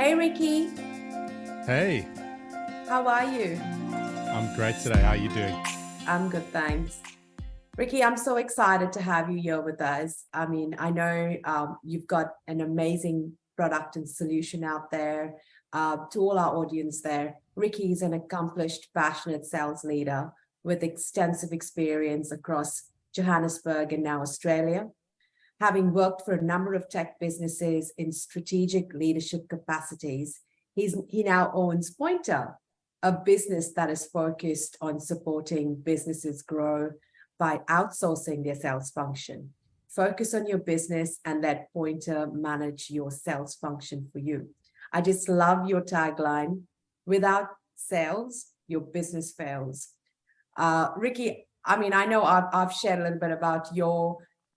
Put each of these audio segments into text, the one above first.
Hey Ricky, Hey, how are you? I'm great today. How are you doing? I'm good, thanks. Ricky, I'm so excited to have you here with us. I mean, I know you've got an amazing product and solution out there. To all our audience there, Ricky is an accomplished, passionate sales leader with extensive experience across Johannesburg and now Australia. Having worked for a number of tech businesses in strategic leadership capacities, he now owns Pointer, a business that is focused on supporting businesses grow by outsourcing their sales function. Focus on your business and let Pointer manage your sales function for you. I just love your tagline. Without sales, your business fails. Ricky, I mean, I know I've shared a little bit about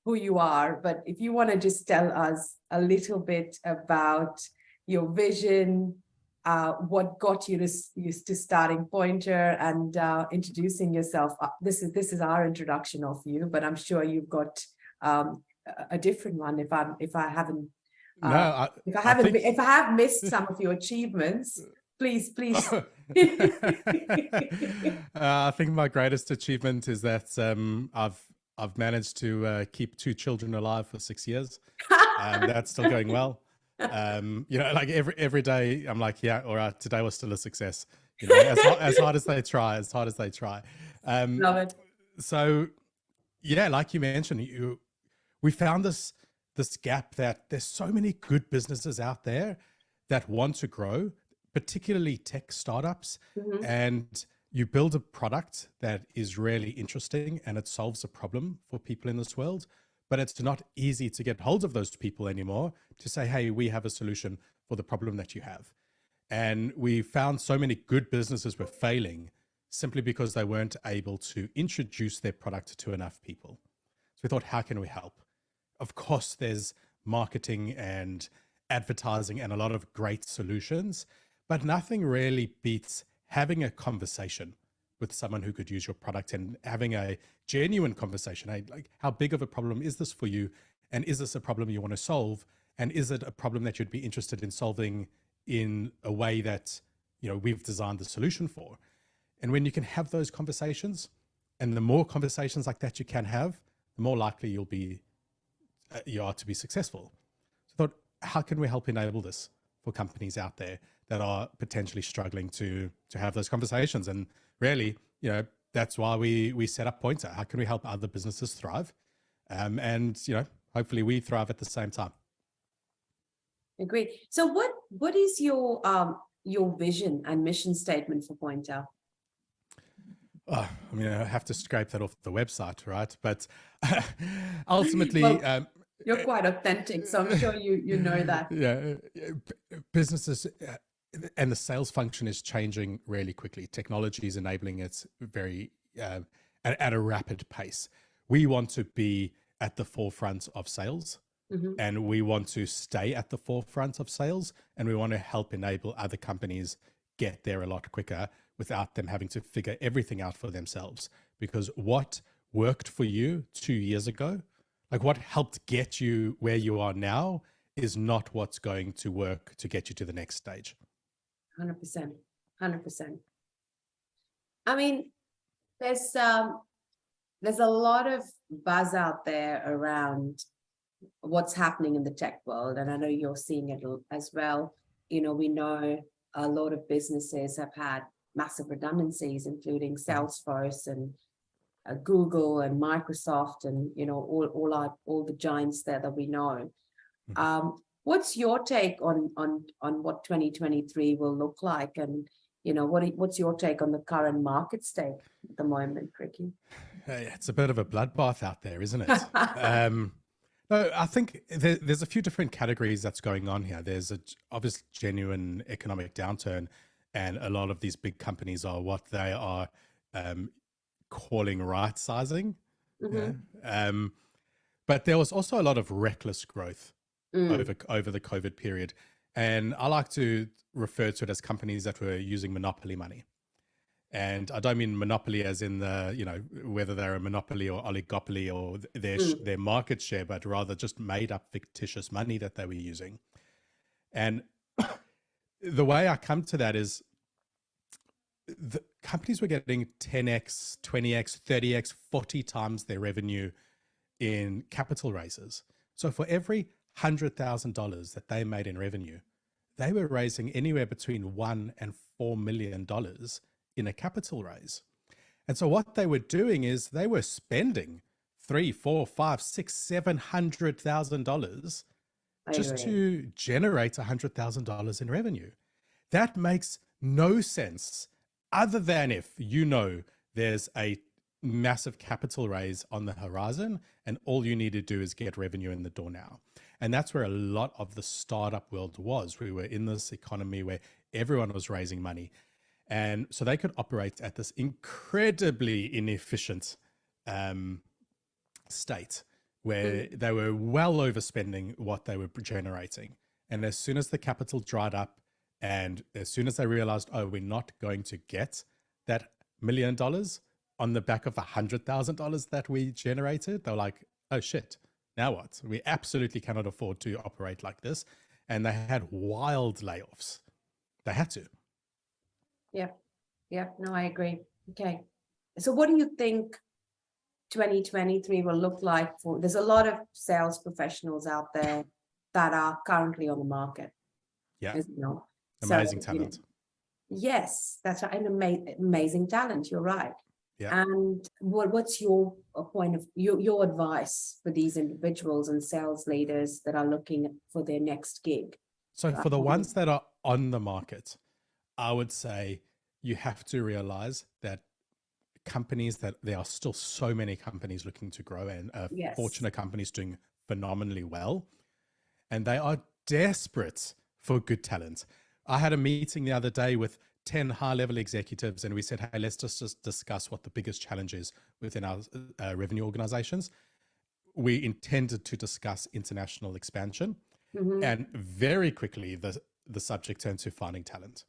who you are, but if you want to just tell us a little bit about your vision, what got you to starting Pointer and introducing yourself. This is our introduction of you, but I'm sure you've got a different one. If I haven't No, I think if I have missed some of your achievements, please. I think my greatest achievement is that I've managed to keep two children alive for 6 years, and that's still going well. Like every day, I'm like, yeah, all right, today was still a success. As hard as they try, as hard as they try. Love it. So, yeah, like you mentioned, we found this gap that there's so many good businesses out there that want to grow, particularly tech startups, Mhm. and you build a product that is really interesting and it solves a problem for people in this world, but it's not easy to get hold of those people anymore to say, hey, we have a solution for the problem that you have. And we found so many good businesses were failing simply because they weren't able to introduce their product to enough people. So we thought, how can we help? Of course, there's marketing and advertising and a lot of great solutions, but nothing really beats having a conversation with someone who could use your product and having a genuine conversation. Hey, like, how big of a problem is this for you? And is this a problem you want to solve? And is it a problem that you'd be interested in solving in a way that, we've designed the solution for? And when you can have those conversations, and the more conversations like that you can have, the more likely you are to be successful. So I thought, how can we help enable this for companies out there that are potentially struggling to have those conversations? And really, that's why we set up Pointer. How can we help other businesses thrive? And hopefully we thrive at the same time. Agreed. So what is your vision and mission statement for Pointer? Oh, I mean, I have to scrape that off the website, right? But ultimately, Well, you're quite authentic, so I'm sure you know that. yeah, businesses and the sales function is changing really quickly. Technology is enabling it very at a rapid pace. We want to be at the forefront of sales, Mhm. and we want to stay at the forefront of sales, and we want to help enable other companies get there a lot quicker without them having to figure everything out for themselves. Because what worked for you 2 years ago, like what helped get you where you are now, is not what's going to work to get you to the next stage. 100%. 100%. I mean, there's a lot of buzz out there around what's happening in the tech world, and I know you're seeing it as well. We know a lot of businesses have had massive redundancies, including Salesforce and Google and Microsoft, and all the giants there that we know. Mhm. What's your take on what 2023 will look like, and what's your take on the current market state at the moment, Ricky? Hey, it's a bit of a bloodbath out there, isn't it? No, I think there's a few different categories that's going on here. There's a obvious genuine economic downturn, and a lot of these big companies are what they are calling right sizing. Yeah. Mhm. But there was also a lot of reckless growth Mm, over the COVID period, and I like to refer to it as companies that were using monopoly money. And I don't mean monopoly as in whether they're a monopoly or oligopoly or mm, their market share, but rather just made up fictitious money that they were using. And the way I come to that is the companies were getting 10x, 20x, 30x, 40 times their revenue in capital raises. So for every $100,000 that they made in revenue, they were raising anywhere between $1 and $4 million in a capital raise. And so what they were doing is they were spending $300,000, $400,000, $500,000, $600,000, $700,000 just to generate $100,000 in revenue. That makes no sense other than if you know there's a massive capital raise on the horizon and all you need to do is get revenue in the door now. And that's where a lot of the startup world was. We were in this economy where everyone was raising money. And so they could operate at this incredibly inefficient state where they were well overspending what they were generating. And as soon as the capital dried up and as soon as they realized, oh, we're not going to get that $1 million on the back of $100,000 that we generated, they're like, oh shit, now what? We absolutely cannot afford to operate like this. And they had wild layoffs. They had to. Yeah. Yeah. No, I agree. Okay. So what do you think 2023 will look like for, there's a lot of sales professionals out there that are currently on the market. Yeah. As you know. Amazing talent. Yes, that's right. An amazing talent. You're right. Yeah. And what's your point of your advice for these individuals and sales leaders that are looking for their next gig? So for the ones that are on the market, I would say you have to realize that companies, that there are still so many companies looking to grow and fortunate companies doing phenomenally well. And they are desperate for good talent. I had a meeting the other day with 10 high-level executives, and we said, hey, let's just discuss what the biggest challenge is within our revenue organizations. We intended to discuss international expansion. And very quickly, the subject turned to finding talent.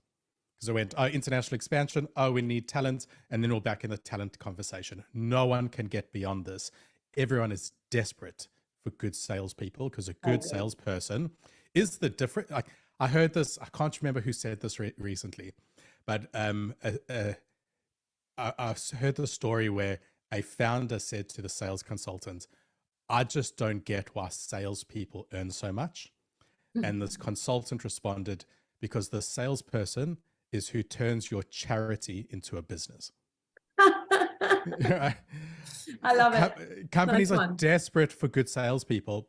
Because I went, oh, international expansion, oh, we need talent, and then we're back in the talent conversation. No one can get beyond this. Everyone is desperate for good salespeople because a good salesperson is the different. Like, I heard this, I can't remember who said this recently, but I heard the story where a founder said to the sales consultant, I just don't get why salespeople earn so much. And this consultant responded, because the salesperson is who turns your charity into a business. I love it. Companies are desperate for good salespeople.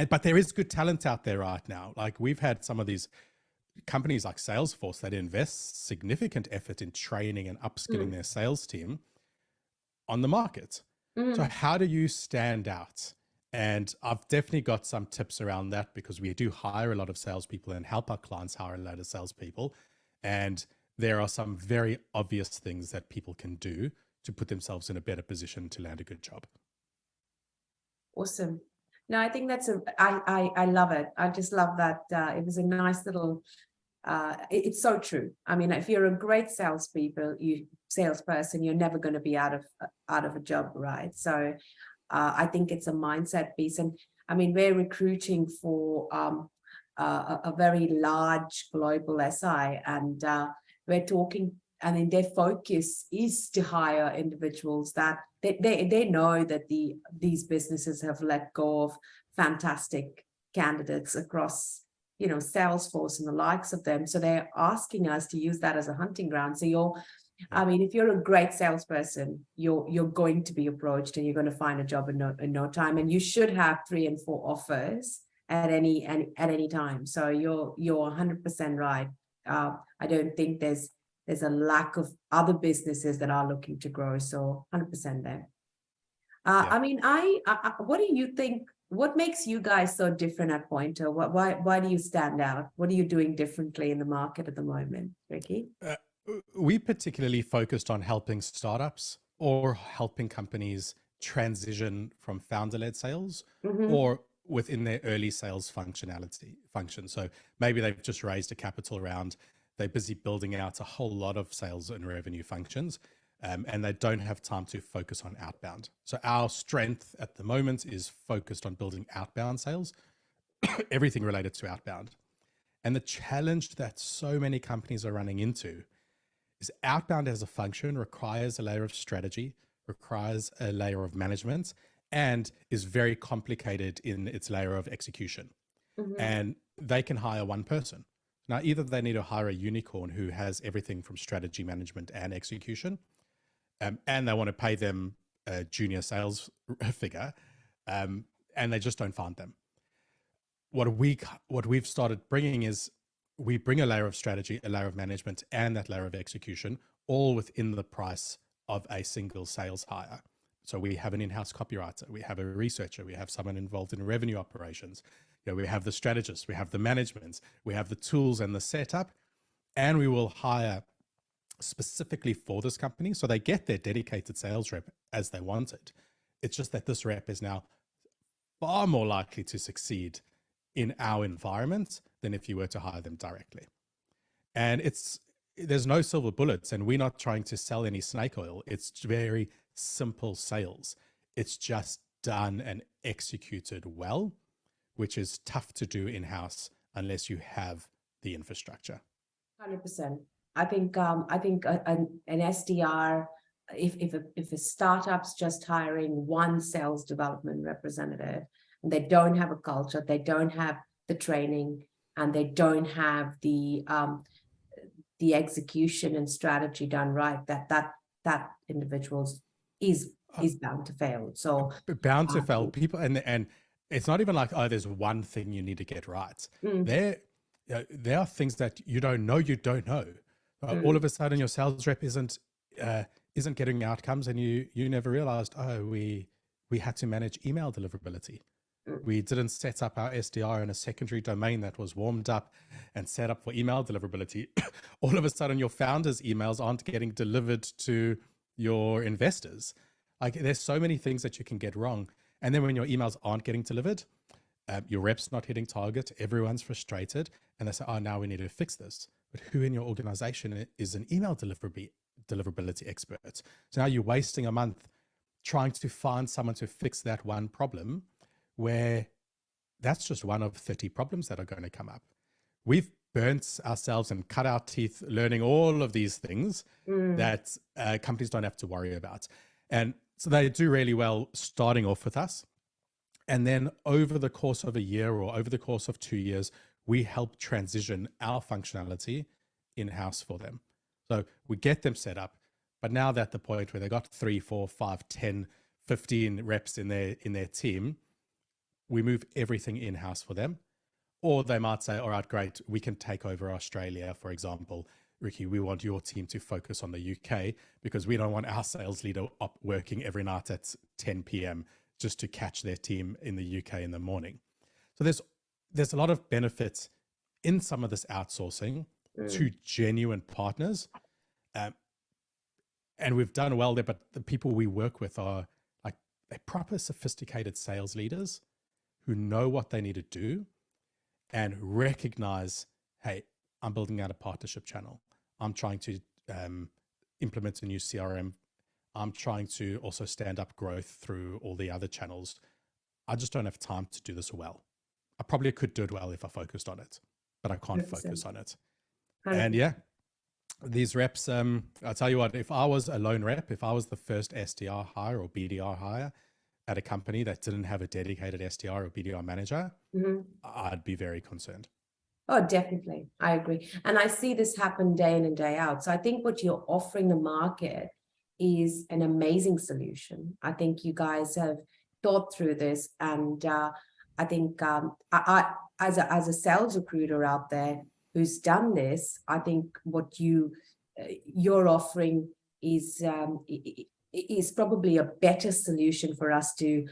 But there is good talent out there right now. Like we've had some of these companies like Salesforce that invest significant effort in training and upskilling their sales team on the market. So how do you stand out? And I've definitely got some tips around that because we do hire a lot of salespeople and help our clients hire a lot of salespeople. And there are some very obvious things that people can do to put themselves in a better position to land a good job. Awesome. No, I think that's I love it. I just love that. It was a nice little, it's so true. I mean, if you're a great salesperson, you're never going to be out of a job, right? So I think it's a mindset piece. And I mean, we're recruiting for a very large global SI, and we're talking, I mean, their focus is to hire individuals that they know that these businesses have let go of fantastic candidates across, you know, Salesforce and the likes of them. So they're asking us to use that as a hunting ground. So I mean, if you're a great salesperson, you're going to be approached and you're going to find a job in no time. And you should have 3 and 4 offers at any time. So you're 100% right. I don't think there's a lack of other businesses that are looking to grow. So 100% there. I mean, what do you think? What makes you guys so different at Pointer? Why do you stand out? What are you doing differently in the market at the moment, Ricky? We particularly focused on helping startups or helping companies transition from founder-led sales or within their early sales function. So maybe they've just raised a capital round. They're busy building out a whole lot of sales and revenue functions, and they don't have time to focus on outbound. So our strength at the moment is focused on building outbound sales, everything related to outbound. And the challenge that so many companies are running into is outbound as a function requires a layer of strategy, requires a layer of management, and is very complicated in its layer of execution. And they can hire one person. Now, either they need to hire a unicorn who has everything from strategy management and execution, and they want to pay them a junior sales figure, and they just don't find them. What we've started bringing is we bring a layer of strategy, a layer of management, and that layer of execution, all within the price of a single sales hire. So we have an in-house copywriter, we have a researcher, we have someone involved in revenue operations, we have the strategist, we have the management, we have the tools and the setup, and we will hire specifically for this company. So they get their dedicated sales rep as they want it. It's just that this rep is now far more likely to succeed in our environment than if you were to hire them directly. And there's no silver bullets, and we're not trying to sell any snake oil. It's very simple sales. It's just done and executed well, which is tough to do in-house unless you have the infrastructure. 100%. I think an SDR, if a startup's just hiring one sales development representative, and they don't have a culture, they don't have the training, and they don't have the execution and strategy done right, that individual is bound to fail. So bound to fail. People, and it's not even like, oh, there's one thing you need to get right. There are things that you don't know. All of a sudden, your sales rep isn't getting outcomes, and you never realized, oh, we had to manage email deliverability. We didn't set up our SDR in a secondary domain that was warmed up and set up for email deliverability. All of a sudden, your founders' emails aren't getting delivered to your investors. Like, there's so many things that you can get wrong. And then when your emails aren't getting delivered, your rep's not hitting target, everyone's frustrated, and they say, oh, now we need to fix this. But who in your organization is an email deliverability expert? So now you're wasting a month trying to find someone to fix that one problem, where that's just one of 30 problems that are going to come up. We've burnt ourselves and cut our teeth learning all of these things that companies don't have to worry about. And so they do really well starting off with us. And then over the course of a year or over the course of 2 years, we help transition our functionality in-house for them. So we get them set up, but now they're at the point where they got 3, 4, 5, 10, 15 reps in their team, we move everything in-house for them. Or they might say, all right, great, we can take over Australia, for example. Ricky, we want your team to focus on the UK because we don't want our sales leader up working every night at 10 p.m. just to catch their team in the UK in the morning. So there's a lot of benefits in some of this outsourcing to genuine partners. And we've done well there, but the people we work with are like proper sophisticated sales leaders who know what they need to do and recognize, hey, I'm building out a partnership channel. I'm trying to implement a new CRM. I'm trying to also stand up growth through all the other channels. I just don't have time to do this well. I probably could do it well if I focused on it, but I can't 100%. focus on it. 100%. And yeah, these reps, I'll tell you what, if I was a lone rep, if I was the first SDR hire or BDR hire at a company that didn't have a dedicated SDR or BDR manager, I'd be very concerned. Oh, definitely. I agree. And I see this happen day in and day out. So I think what you're offering the market is an amazing solution. I think you guys have thought through this. And I think I as a sales recruiter out there who's done this, I think what you're offering is probably a better solution for us to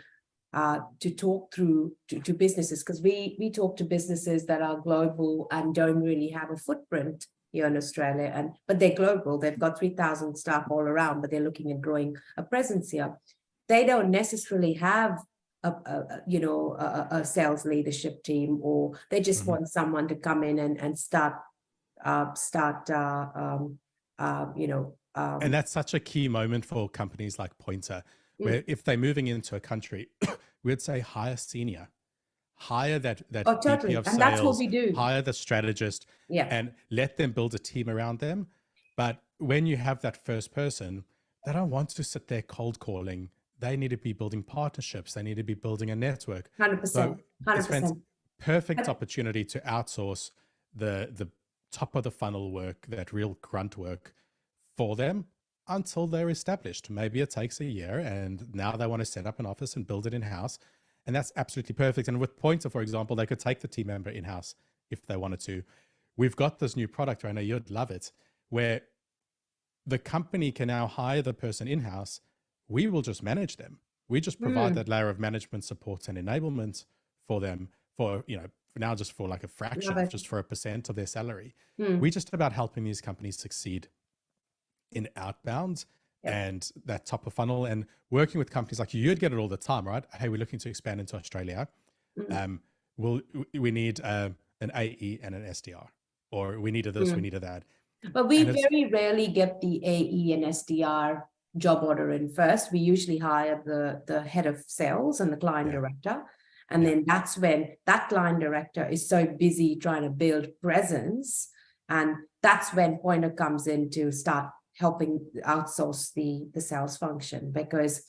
talk through to businesses, because we talk to businesses that are global and don't really have a footprint here in Australia, but they're global. They've got 3,000 staff all around, but they're looking at growing a presence here. They don't necessarily have a sales leadership team, or they just want someone to come in and start. And that's such a key moment for companies like Pointer, where if they're moving into a country, we'd say hire senior, hire that Oh, VP totally. of And that's what sales, we do. hire the strategist, Yeah. and let them build a team around them. But when you have that first person, they don't want to sit there cold calling. They need to be building partnerships. They need to be building a network. 100%. So it's 100%. perfect opportunity to outsource the top of the funnel work, that real grunt work for them until they're established. Maybe it takes a year and now they want to set up an office and build it in-house. And that's absolutely perfect. And with Pointer, for example, they could take the team member in-house if they wanted to. We've got this new product, Raina, you'd love it, where the company can now hire the person in-house. We will just manage them. We just provide that layer of management support and enablement for them for, now just for like a fraction of just for a % of their salary. We just about helping these companies succeed in outbound and that top of funnel, and working with companies like you'd get it all the time, right? Hey, we're looking to expand into Australia. We need an AE and an SDR, or we needed this, we needed that. But we very rarely get the AE and SDR job order in first. We usually hire the head of sales and the client director. And then that's when that client director is so busy trying to build presence. And that's when Pointer comes in to start helping outsource the sales function. Because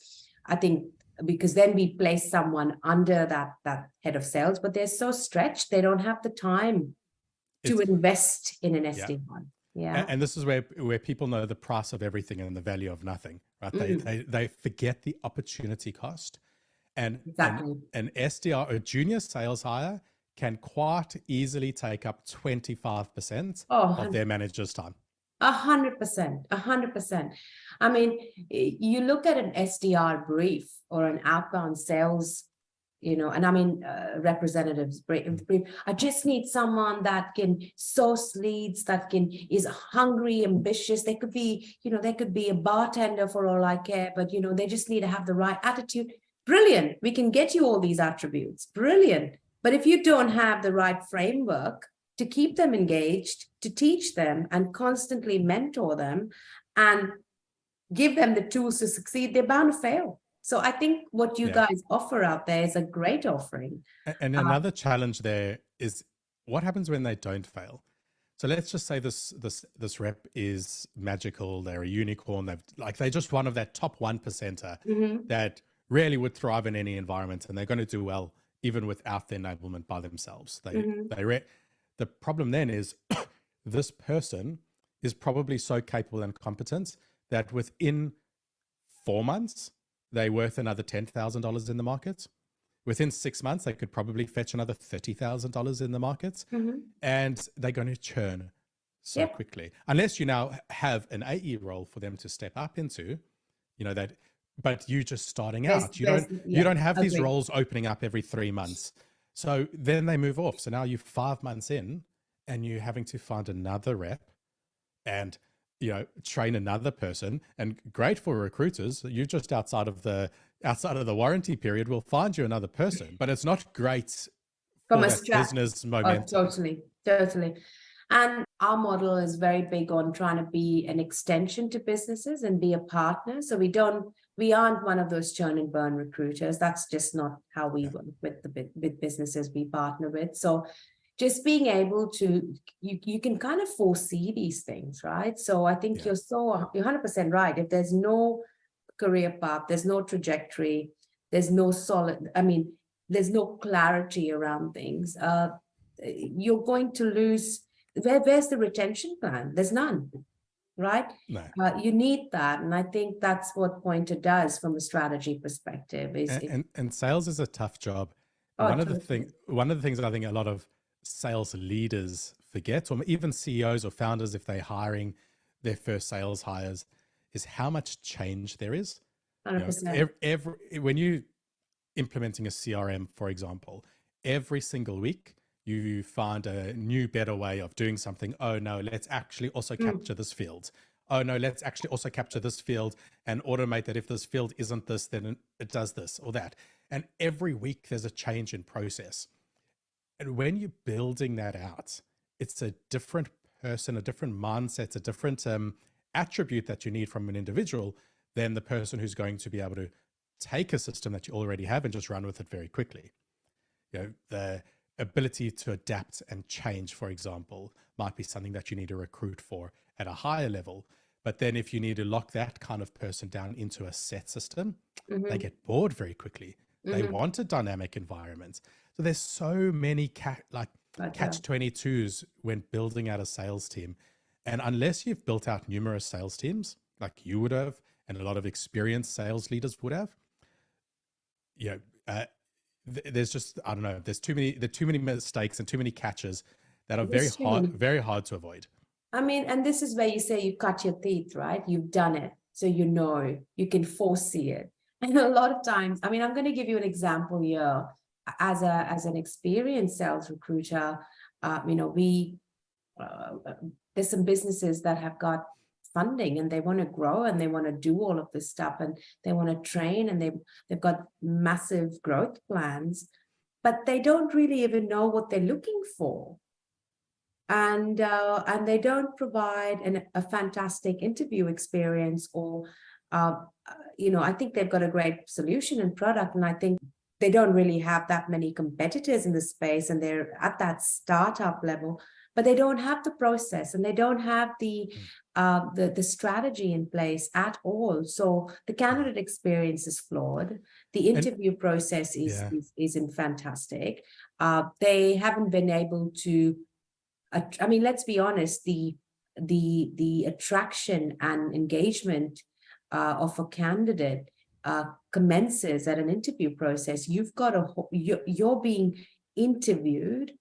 I think, because then we place someone under that head of sales, but they're so stretched, they don't have the time to invest in an SDR. Yeah. And this is where people know the price of everything and the value of nothing, right? They forget the opportunity cost. And an SDR, a junior sales hire, can quite easily take up 25% of their manager's time. 100%, 100%. I mean, you look at an SDR brief or an outbound sales, and I mean, representatives brief. I just need someone that can source leads, is hungry, ambitious. They could be, they could be a bartender for all I care, but they just need to have the right attitude. Brilliant. We can get you all these attributes. Brilliant. But if you don't have the right framework to keep them engaged, to teach them and constantly mentor them and give them the tools to succeed, they're bound to fail. So I think what you guys offer out there is a great offering. And another challenge there is what happens when they don't fail. So let's just say this rep is magical. They're a unicorn. They're just one of that top 1%er that really would thrive in any environment, and they're going to do well even without the enablement by themselves. The problem then is this person is probably so capable and competent that within 4 months, they're worth another $10,000 in the market. Within 6 months, they could probably fetch another $30,000 in the market, and they're going to churn so quickly. Unless you now have an AE role for them to step up into, but you just starting out. You don't have these roles opening up every 3 months. So then they move off. So now you're 5 months in, and you're having to find another rep and train another person. And great for recruiters, you're just outside of the warranty period. We'll find you another person, but it's not great from a business momentum. Totally. And our model is very big on trying to be an extension to businesses and be a partner. So we aren't one of those churn and burn recruiters. That's just not how we work with businesses we partner with. So just being able to, you can kind of foresee these things, right? So I think you're 100% right. If there's no career path, there's no trajectory, there's no there's no clarity around things, you're going to lose. Where's the retention plan? There's none, right? No. You need that. And I think that's what Pointer does from a strategy perspective. And sales is a tough job. One of the things that I think a lot of sales leaders forget, or even CEOs or founders, if they're hiring their first sales hires, is how much change there is. 100%. When you implementing a CRM, for example, every single week, you find a new, better way of doing something. Oh no, let's actually also capture this field. Oh no, let's actually also capture this field and automate that. If this field isn't this, then it does this or that. And every week there's a change in process. And when you're building that out, it's a different person, a different mindset, a different attribute that you need from an individual than the person who's going to be able to take a system that you already have and just run with it very quickly. the ability to adapt and change, for example, might be something that you need to recruit for at a higher level. But then if you need to lock that kind of person down into a set system, they get bored very quickly. They want a dynamic environment. So there's so many catch-22s when building out a sales team. And unless you've built out numerous sales teams like you would have, and a lot of experienced sales leaders would have, there's just, I don't know, there are too many mistakes and too many catches that are very hard to avoid. I mean, and this is where you say you cut your teeth, right? You've done it. So you can foresee it. And a lot of times, I mean, I'm going to give you an example here. As an experienced sales recruiter, there's some businesses that have got funding and they want to grow and they want to do all of this stuff and they want to train and they've got massive growth plans, but they don't really even know what they're looking for. And they don't provide a fantastic interview experience, or I think they've got a great solution and product, and I think they don't really have that many competitors in the space, and they're at that startup level, but they don't have the process and they don't have the strategy in place at all. So the candidate experience is flawed. The interview process isn't fantastic. They haven't been able to. I mean, let's be honest. The attraction and engagement of a candidate commences at an interview process. You're being interviewed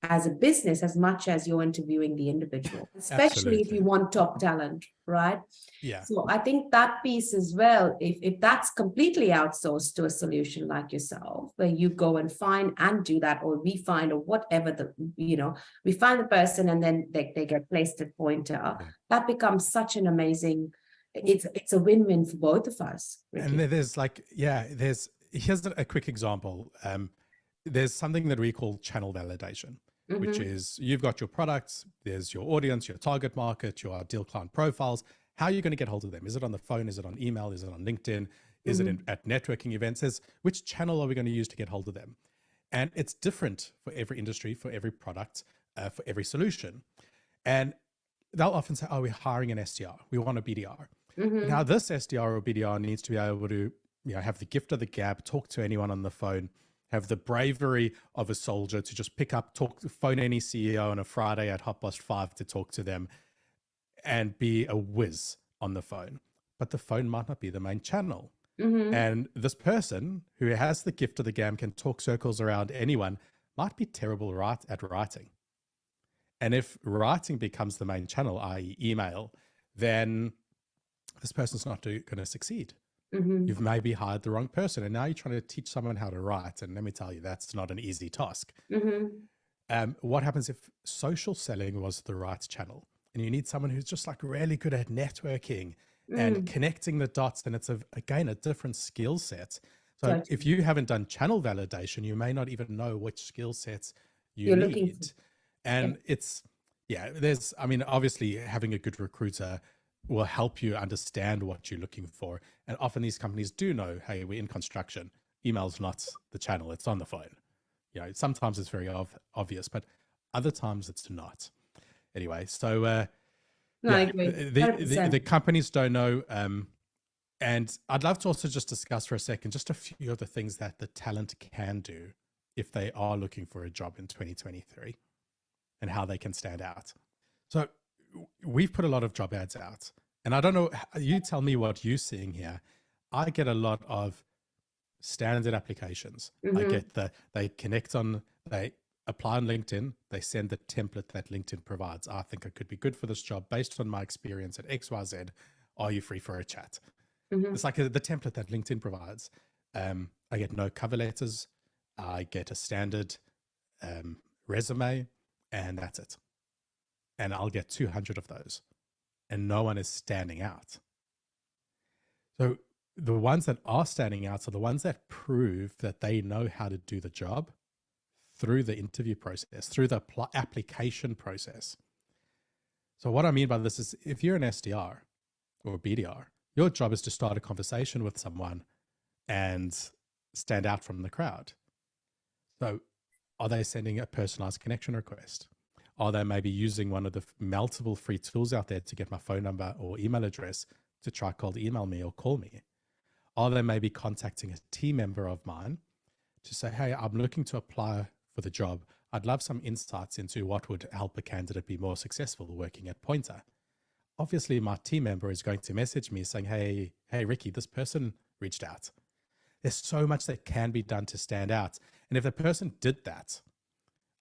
as a business as much as you're interviewing the individual, especially if you want top talent, right? Yeah. So I think that piece as well, if that's completely outsourced to a solution like yourself, where you go and find and do that, or we find, or whatever we find the person and then they get placed at Pointer, that becomes such an amazing, it's a win-win for both of us, Ricky. And here's a quick example. There's something that we call channel validation, which is you've got your products, there's your audience, your target market, your ideal client profiles. How are you going to get hold of them? Is it on the phone? Is it on email? Is it on LinkedIn? Is it at networking events? Which channel are we going to use to get hold of them? And it's different for every industry, for every product, for every solution. And they'll often say, we're hiring an SDR. We want a BDR. Now, this SDR or BDR needs to be able to have the gift of the gab, talk to anyone on the phone, have the bravery of a soldier to just pick up, phone any CEO on a Friday at 5:30 to talk to them and be a whiz on the phone. But the phone might not be the main channel. And this person who has the gift of the gab, can talk circles around anyone, might be terrible at writing. And if writing becomes the main channel, i.e. email, then this person's not going to succeed. You've maybe hired the wrong person, and now you're trying to teach someone how to write. And let me tell you, that's not an easy task. What happens if social selling was the right channel, and you need someone who's just really good at networking and connecting the dots? And it's again a different skill set. So if you haven't done channel validation, you may not even know which skill sets you're need. And obviously having a good recruiter will help you understand what you're looking for. And often these companies do know, hey, we're in construction. Email's not the channel, it's on the phone. Sometimes it's very obvious, but other times it's not. Anyway, so I agree. The companies don't know. And I'd love to also just discuss for a second, just a few of the things that the talent can do if they are looking for a job in 2023 and how they can stand out. So we've put a lot of job ads out, and I don't know, you tell me what you're seeing here. I get a lot of standard applications. I get they apply on LinkedIn, they send the template that LinkedIn provides. I think I could be good for this job based on my experience at XYZ. Are you free for a chat? It's like the template that LinkedIn provides. I get no cover letters. I get a standard resume, and that's it. And I'll get 200 of those, and no one is standing out. So the ones that are standing out are the ones that prove that they know how to do the job through the interview process, through the application process. So what I mean by this is, if you're an SDR or a BDR, your job is to start a conversation with someone and stand out from the crowd. So Are they sending a personalized connection request? Are they maybe using one of the multiple free tools out there to get my phone number or email address to try cold email me or call me? Are they maybe contacting a team member of mine to say, hey, I'm looking to apply for the job. I'd love some insights into what would help a candidate be more successful working at Pointer. Obviously, my team member is going to message me saying, hey, Ricky, this person reached out. There's so much that can be done to stand out. And if the person did that,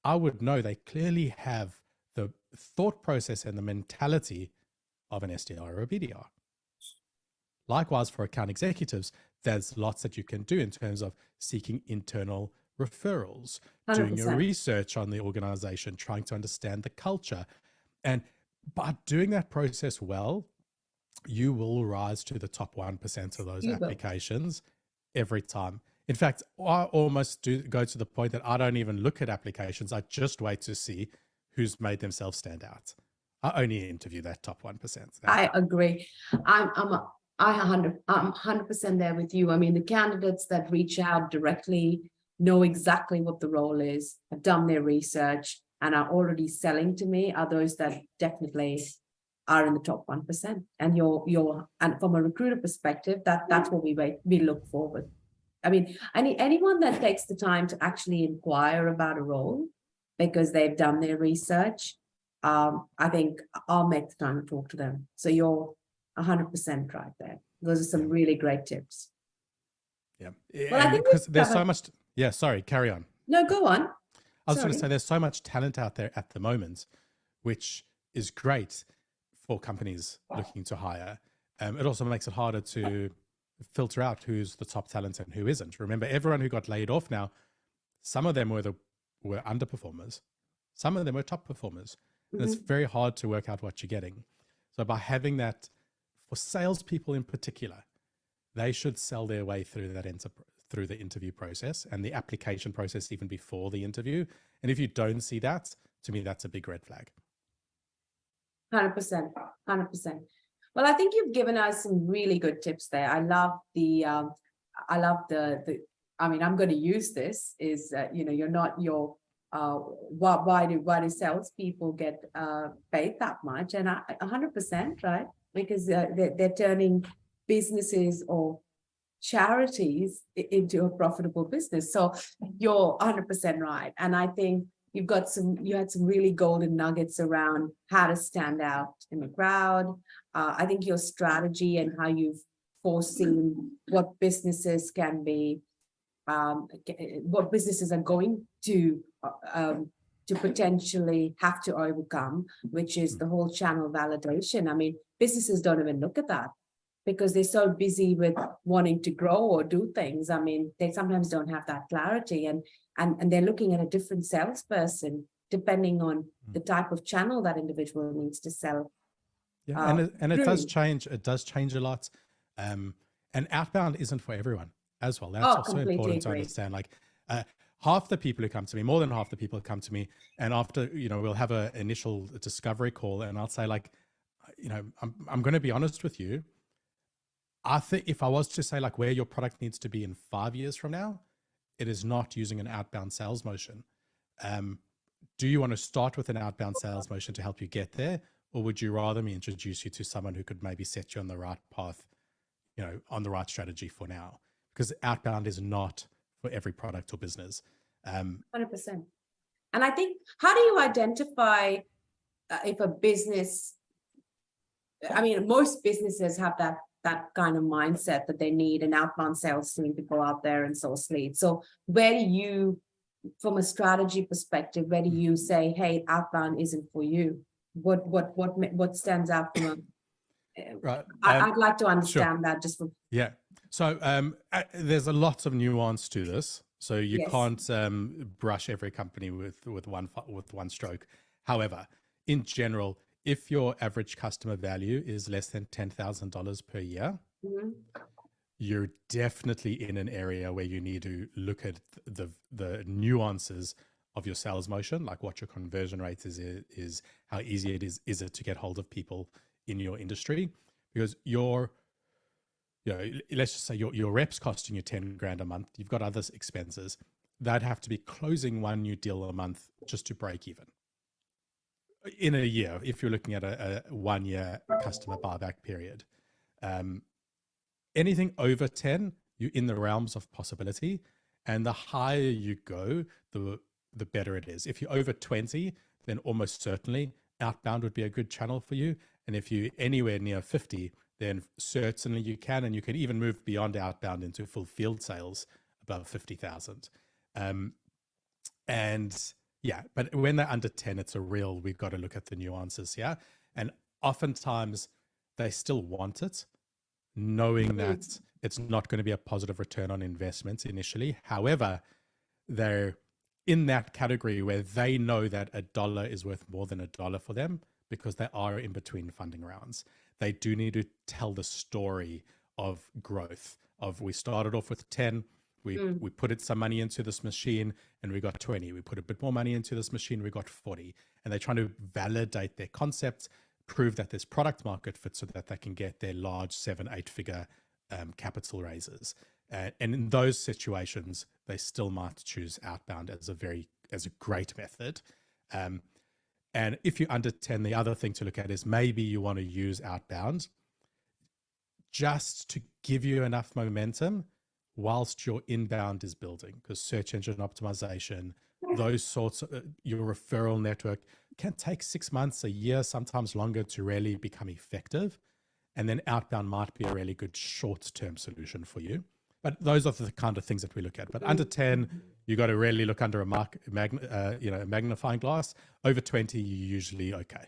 I would know they clearly have the thought process and the mentality of an SDR or a BDR. Likewise, for account executives, there's lots that you can do in terms of seeking internal referrals, 100%. doing your research on the organization, trying to understand the culture. And by doing that process well, you will rise to the top 1% of those applications every time. In fact, I almost do go to the point that I don't even look at applications. I just wait to see who's made themselves stand out. I only interview that top 1%. I agree. I'm 100% there with you. I mean, the candidates that reach out directly know exactly what the role is, have done their research, and are already selling to me are those that definitely are in the top 1%. And and from a recruiter perspective, that's what we look forward. I mean, anyone that takes the time to actually inquire about a role because they've done their research, I think I'll make the time to talk to them. So you're 100% right there. Those are some really great tips. Yeah. Well, I think because there's so much. Yeah, sorry, carry on. No, go on. I was going to say there's so much talent out there at the moment, which is great for companies looking to hire. It also makes it harder to filter out who's the top talent and who isn't. Remember, everyone who got laid off now, some of them were underperformers. Some of them were top performers. Mm-hmm. And it's very hard to work out what you're getting. So by having that, for salespeople in particular, they should sell their way through that through the interview process and the application process even before the interview. And if you don't see that, to me, that's a big red flag. 100%. Well, I think you've given us some really good tips there. I love I mean, I'm going to use this is, you're not why do salespeople get paid that much? And 100%, right? Because they're turning businesses or charities into a profitable business. So you're 100% right. And I think you had some really golden nuggets around how to stand out in the crowd. I think your strategy and how you've foreseen what businesses can be, what businesses are going to potentially have to overcome, which is the whole channel validation. I mean, businesses don't even look at that because they're so busy with wanting to grow or do things. I mean, they sometimes don't have that clarity, and they're looking at a different salesperson depending on the type of channel that individual needs to sell. Yeah, and it does change. It does change a lot. And outbound isn't for everyone as well. That's also important to understand. Like half the people who come to me, more than half the people who come to me, and after, we'll have an initial discovery call, and I'll say, like, I'm going to be honest with you. I think if I was to say like where your product needs to be in 5 years from now, it is not using an outbound sales motion. Do you want to start with an outbound sales motion to help you get there? Or would you rather me introduce you to someone who could maybe set you on the right path, on the right strategy for now? Because outbound is not for every product or business. 100%. And I think, how do you identify if a business, I mean, most businesses have that kind of mindset that they need an outbound sales team to go out there and source leads. So where do you, from a strategy perspective, where do you say, hey, outbound isn't for you? What stands out from right? I'd like to understand that just from. Yeah. So there's a lot of nuance to this. So you can't brush every company with one stroke. However, in general, if your average customer value is less than $10,000 per year, you're definitely in an area where you need to look at the nuances of your sales motion, like what your conversion rate is how easy it is it to get hold of people in your industry, because let's just say your reps costing you 10 grand a month. You've got other expenses. they'd have to be closing one new deal a month just to break even in a year, if you're looking at a 1 year customer buyback period. Anything over 10, you're in the realms of possibility. And the higher you go, the better it is. If you're over 20, then almost certainly outbound would be a good channel for you. And if you're anywhere near 50, then certainly you can, and you can even move beyond outbound into full field sales above 50,000. And yeah, but when they're under 10, it's a real, we've got to look at the nuances here. And oftentimes they still want it, knowing that it's not going to be a positive return on investment initially. However, they're in that category where they know that $1 is worth more than $1 for them because they are in between funding rounds. They do need to tell the story of growth, of we started off with 10, we put some money into this machine and we got 20. We put a bit more money into this machine, we got 40. And they're trying to validate their concept, prove that there's product market fit so that they can get their large 7-8 figure capital raises. And in those situations, they still might choose outbound as a great method. And if you're under 10, the other thing to look at is maybe you want to use outbound just to give you enough momentum whilst your inbound is building, because search engine optimization, those sorts of your referral network can take 6 months, a year, sometimes longer to really become effective. And then outbound might be a really good short-term solution for you. But those are the kind of things that we look at. But under 10, you got to really look under a magnifying glass. Over 20, you're usually okay.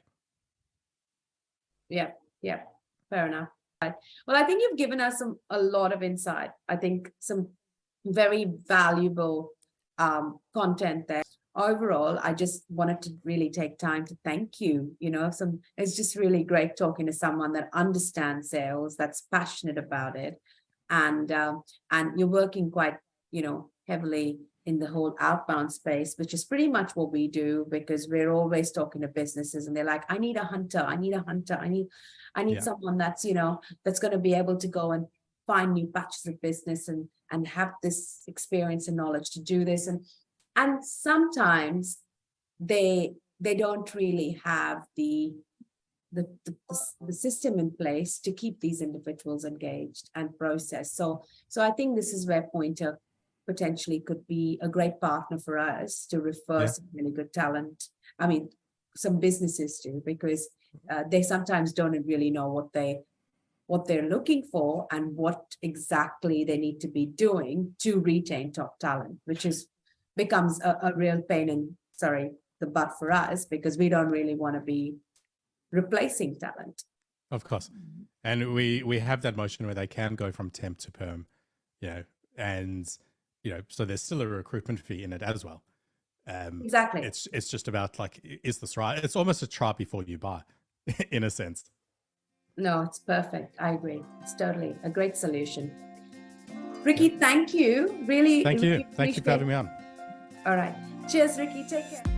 Yeah, fair enough. Well, I think you've given us a lot of insight. I think some very valuable content there. Overall, I just wanted to really take time to thank you. It's just really great talking to someone that understands sales, that's passionate about it, and you're working quite, heavily in the whole outbound space, which is pretty much what we do, because we're always talking to businesses and they're like, I need a hunter, I need someone that's, that's going to be able to go and find new batches of business and have this experience and knowledge to do this. And sometimes they don't really have the system in place to keep these individuals engaged and processed. So I think this is where Pointer potentially could be a great partner for us to refer some really good talent. I mean, some businesses do, because they sometimes don't really know what they're looking for and what exactly they need to be doing to retain top talent, which becomes a real pain in the butt for us, because we don't really want to be replacing talent. Of course. And we have that motion where they can go from temp to perm, and so there's still a recruitment fee in it as well. Exactly. It's just about is this right? It's almost a try before you buy, in a sense. No, it's perfect. I agree. It's totally a great solution. Ricky, thank you. Really. Thank you. Really Thank you for having me on. All right. Cheers, Ricky. Take care.